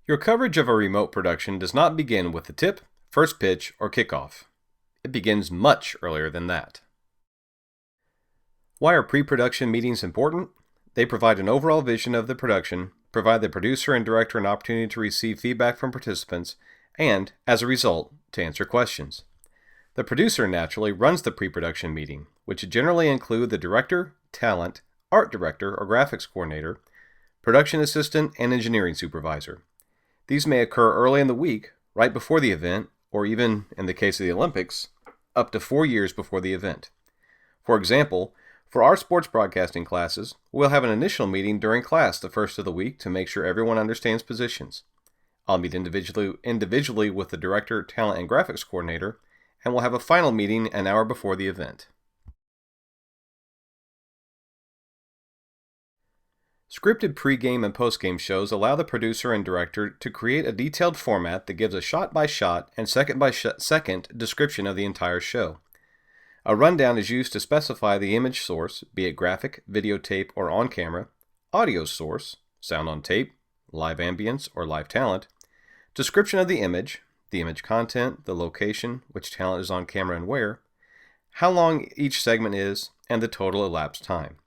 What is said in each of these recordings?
Your coverage of a remote production does not begin with the tip, first pitch, or kickoff. It begins much earlier than that. Why are pre-production meetings important? They provide an overall vision of the production, provide the producer and director an opportunity to receive feedback from participants, and, as a result, to answer questions. The producer naturally runs the pre-production meeting, which generally include the director, talent, art director or graphics coordinator, production assistant, and engineering supervisor. These may occur early in the week, right before the event, or even, in the case of the Olympics, up to 4 years before the event. For example, for our sports broadcasting classes, we'll have an initial meeting during class the first of the week to make sure everyone understands positions. I'll meet individually with the director, talent, and graphics coordinator, and we'll have a final meeting an hour before the event. Scripted pre-game and post-game shows allow the producer and director to create a detailed format that gives a shot-by-shot and second-by-second description of the entire show. A rundown is used to specify the image source, be it graphic, videotape, or on-camera, audio source, sound on tape, live ambience, or live talent, description of the image content, the location, which talent is on camera and where, how long each segment is, and the total elapsed time.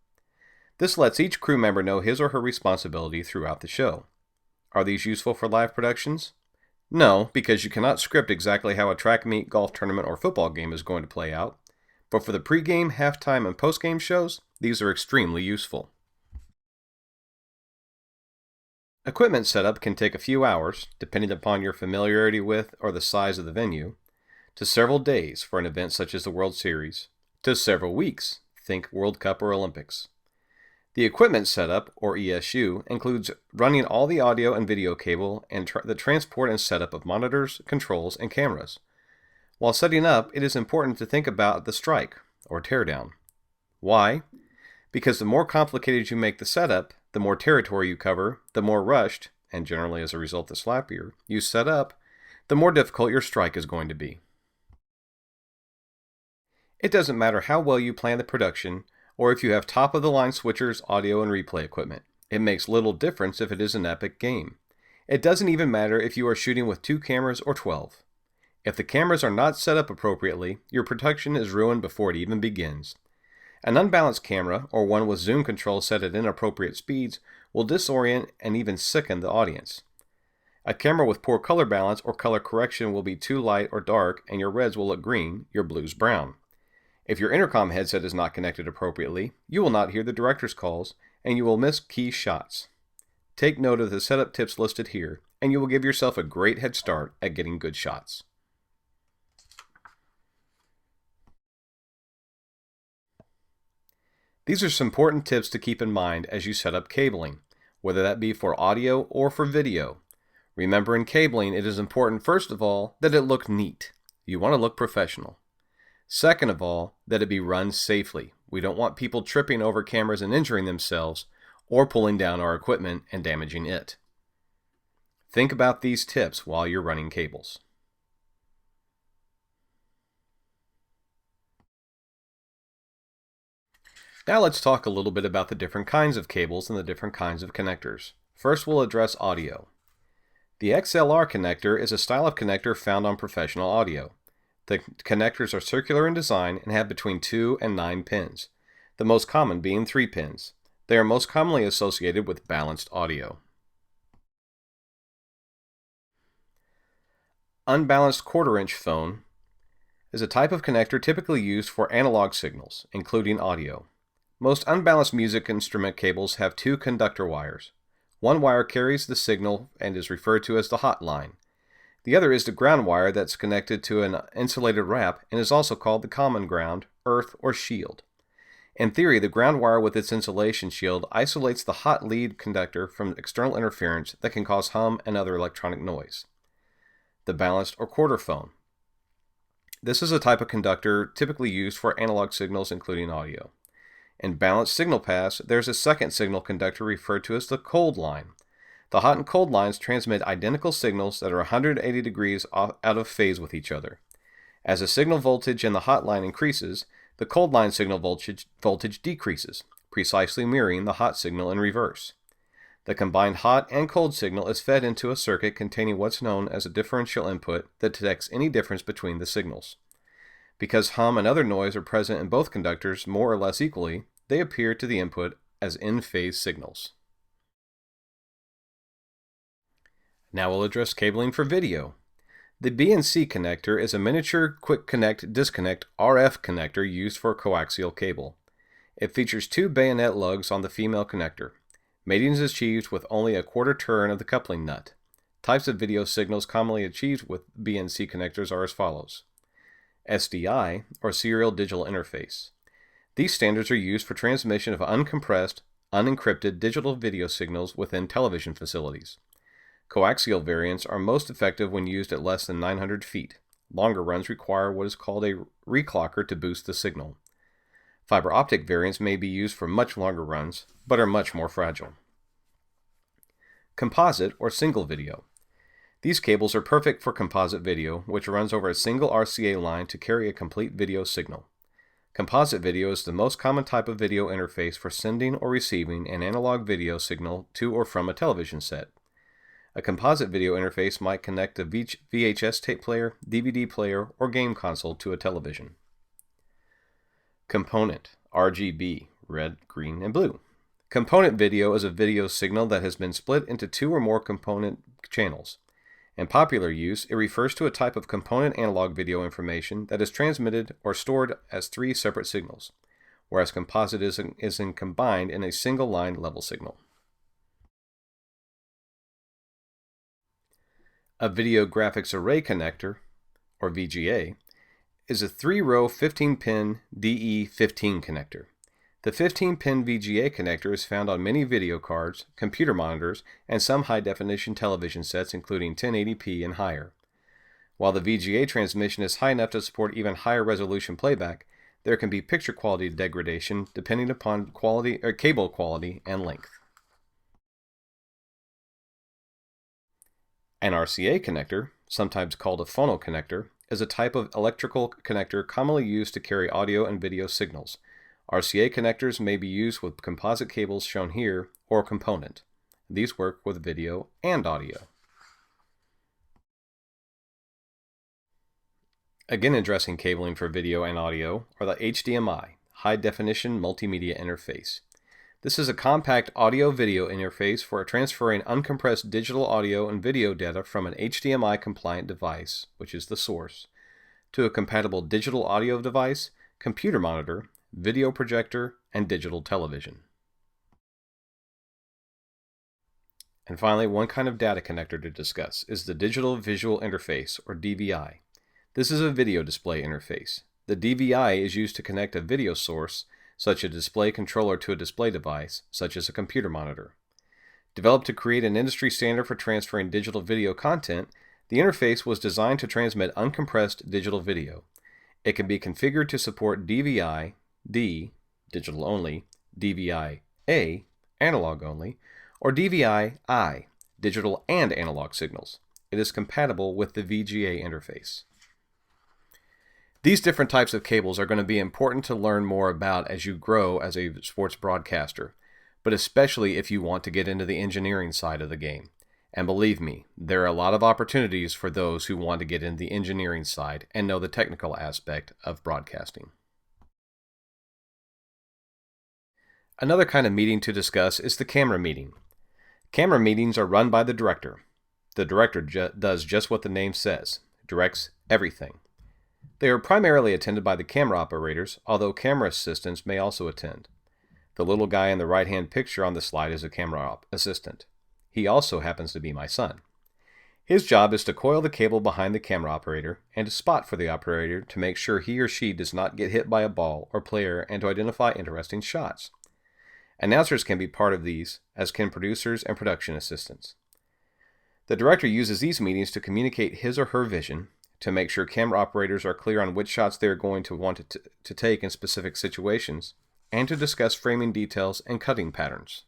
This lets each crew member know his or her responsibility throughout the show. Are these useful for live productions? No, because you cannot script exactly how a track meet, golf tournament, or football game is going to play out. But for the pre-game, halftime, and post-game shows, these are extremely useful. Equipment setup can take a few hours, depending upon your familiarity with or the size of the venue, to several days for an event such as the World Series, to several weeks, think World Cup or Olympics. The equipment setup, or ESU, includes running all the audio and video cable and the transport and setup of monitors, controls, and cameras. While setting up, it is important to think about the strike, or teardown. Why? Because the more complicated you make the setup, the more territory you cover, the more rushed, and generally as a result the slappier, you set up, the more difficult your strike is going to be. It doesn't matter how well you plan the production, or if you have top-of-the-line switchers, audio, and replay equipment. It makes little difference if it is an epic game. It doesn't even matter if you are shooting with 2 cameras or 12. If the cameras are not set up appropriately, your production is ruined before it even begins. An unbalanced camera, or one with zoom control set at inappropriate speeds, will disorient and even sicken the audience. A camera with poor color balance or color correction will be too light or dark, and your reds will look green, your blues brown. If your intercom headset is not connected appropriately, you will not hear the director's calls, and you will miss key shots. Take note of the setup tips listed here, and you will give yourself a great head start at getting good shots. These are some important tips to keep in mind as you set up cabling, whether that be for audio or for video. Remember, in cabling, it is important, first of all, that it look neat. You want to look professional. Second of all, that it be run safely. We don't want people tripping over cameras and injuring themselves, or pulling down our equipment and damaging it. Think about these tips while you're running cables. Now let's talk a little bit about the different kinds of cables and the different kinds of connectors. First, we'll address audio. The XLR connector is a style of connector found on professional audio. The connectors are circular in design and have between 2 and 9 pins, the most common being 3 pins. They are most commonly associated with balanced audio. Unbalanced quarter-inch phone is a type of connector typically used for analog signals, including audio. Most unbalanced music instrument cables have 2 conductor wires. One wire carries the signal and is referred to as the hot line. The other is the ground wire that's connected to an insulated wrap and is also called the common ground, earth, or shield. In theory, the ground wire with its insulation shield isolates the hot lead conductor from external interference that can cause hum and other electronic noise. The balanced or quarter phone. This is a type of conductor typically used for analog signals including audio. In balanced signal paths, there's a second signal conductor referred to as the cold line. The hot and cold lines transmit identical signals that are 180 degrees out of phase with each other. As the signal voltage in the hot line increases, the cold line signal voltage decreases, precisely mirroring the hot signal in reverse. The combined hot and cold signal is fed into a circuit containing what's known as a differential input that detects any difference between the signals. Because hum and other noise are present in both conductors more or less equally, they appear to the input as in-phase signals. Now we'll address cabling for video. The BNC connector is a miniature quick connect disconnect RF connector used for coaxial cable. It features two bayonet lugs on the female connector. Mating is achieved with only a quarter turn of the coupling nut. Types of video signals commonly achieved with BNC connectors are as follows. SDI, or Serial Digital Interface. These standards are used for transmission of uncompressed, unencrypted digital video signals within television facilities. Coaxial variants are most effective when used at less than 900 feet. Longer runs require what is called a reclocker to boost the signal. Fiber optic variants may be used for much longer runs, but are much more fragile. Composite or single video. These cables are perfect for composite video, which runs over a single RCA line to carry a complete video signal. Composite video is the most common type of video interface for sending or receiving an analog video signal to or from a television set. A composite video interface might connect a VHS tape player, DVD player, or game console to a television. Component, RGB, red, green, and blue. Component video is a video signal that has been split into two or more component channels. In popular use, it refers to a type of component analog video information that is transmitted or stored as three separate signals, whereas composite is combined in a single line level signal. A video graphics array connector, or VGA, is a 3-row 15-pin DE15 connector. The 15-pin VGA connector is found on many video cards, computer monitors, and some high-definition television sets including 1080p and higher. While the VGA transmission is high enough to support even higher resolution playback, there can be picture quality degradation depending upon cable quality and length. An RCA connector, sometimes called a phonoconnector, is a type of electrical connector commonly used to carry audio and video signals. RCA connectors may be used with composite cables shown here or component. These work with video and audio. Again addressing cabling for video and audio are the HDMI, High Definition Multimedia Interface. This is a compact audio-video interface for transferring uncompressed digital audio and video data from an HDMI-compliant device, which is the source, to a compatible digital audio device, computer monitor, video projector, and digital television. And finally, one kind of data connector to discuss is the Digital Visual Interface, or DVI. This is a video display interface. The DVI is used to connect a video source, such as a display controller, to a display device, such as a computer monitor. Developed to create an industry standard for transferring digital video content, the interface was designed to transmit uncompressed digital video. It can be configured to support DVI-D, digital only, DVI-A, analog only, or DVI-I, digital and analog signals. It is compatible with the VGA interface. These different types of cables are going to be important to learn more about as you grow as a sports broadcaster, but especially if you want to get into the engineering side of the game. And believe me, there are a lot of opportunities for those who want to get into the engineering side and know the technical aspect of broadcasting. Another kind of meeting to discuss is the camera meeting. Camera meetings are run by the director. The director does just what the name says, directs everything. They are primarily attended by the camera operators, although camera assistants may also attend. The little guy in the right-hand picture on the slide is a camera assistant. He also happens to be my son. His job is to coil the cable behind the camera operator and to spot for the operator to make sure he or she does not get hit by a ball or player and to identify interesting shots. Announcers can be part of these, as can producers and production assistants. The director uses these meetings to communicate his or her vision, to make sure camera operators are clear on which shots they are going to want to take in specific situations, and to discuss framing details and cutting patterns.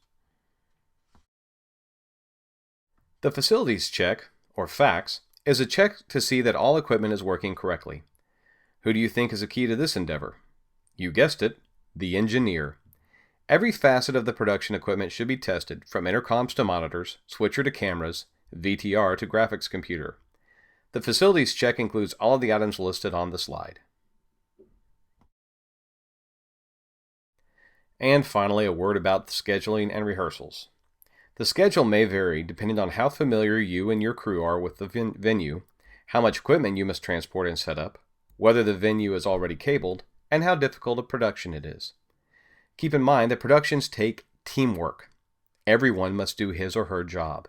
The facilities check, or FACS, is a check to see that all equipment is working correctly. Who do you think is the key to this endeavor? You guessed it, the engineer. Every facet of the production equipment should be tested, from intercoms to monitors, switcher to cameras, VTR to graphics computer. The facilities check includes all of the items listed on the slide. And finally, a word about scheduling and rehearsals. The schedule may vary depending on how familiar you and your crew are with the venue, how much equipment you must transport and set up, whether the venue is already cabled, and how difficult a production it is. Keep in mind that productions take teamwork. Everyone must do his or her job.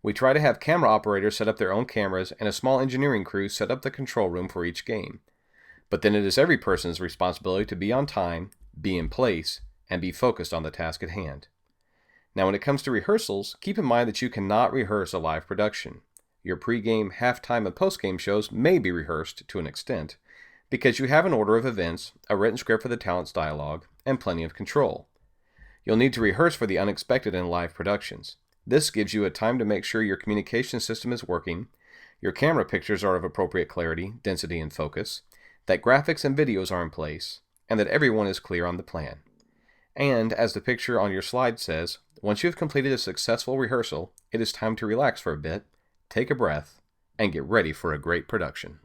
We try to have camera operators set up their own cameras and a small engineering crew set up the control room for each game. But then it is every person's responsibility to be on time, be in place, and be focused on the task at hand. Now when it comes to rehearsals, keep in mind that you cannot rehearse a live production. Your pre-game, halftime, and post-game shows may be rehearsed to an extent, because you have an order of events, a written script for the talent's dialogue, and plenty of control. You'll need to rehearse for the unexpected in live productions. This gives you a time to make sure your communication system is working, your camera pictures are of appropriate clarity, density, and focus, that graphics and videos are in place, and that everyone is clear on the plan. And, as the picture on your slide says, once you have completed a successful rehearsal, it is time to relax for a bit, take a breath, and get ready for a great production.